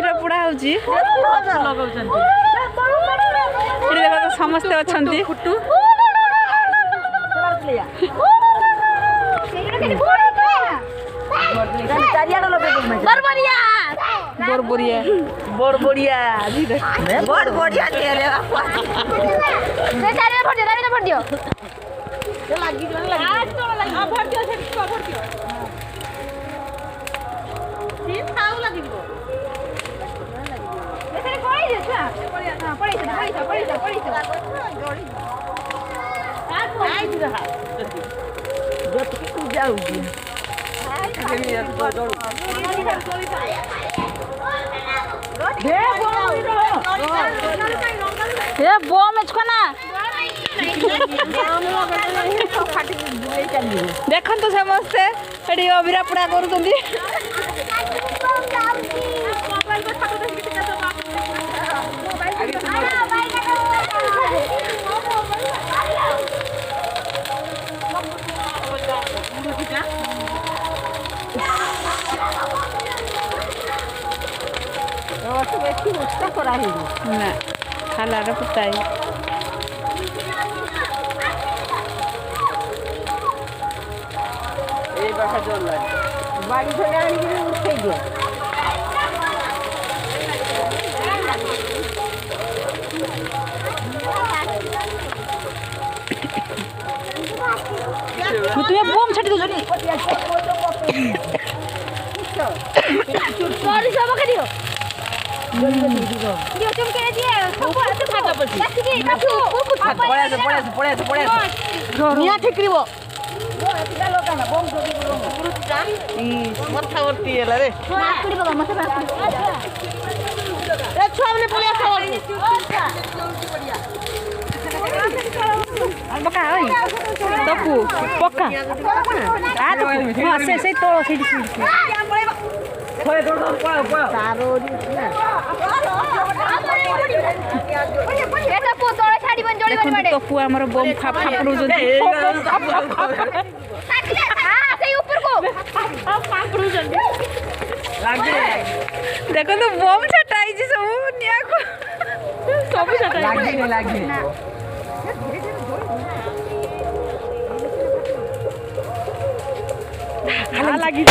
ଅଭିର ପୋଡ଼ା ହେଉଛି ଏଠି ଦେଖ ସମସ୍ତେ ଅଛନ୍ତି देखो समस्ते अभिरा पोड़ा कर खाला पुताई बाड़ी उठे दियो तुम्हें बम छाटी दो तपु पक्का से तल तपु आमर बम फापड़ू देखो तो बम छटाई सब निया सब छटाई लगी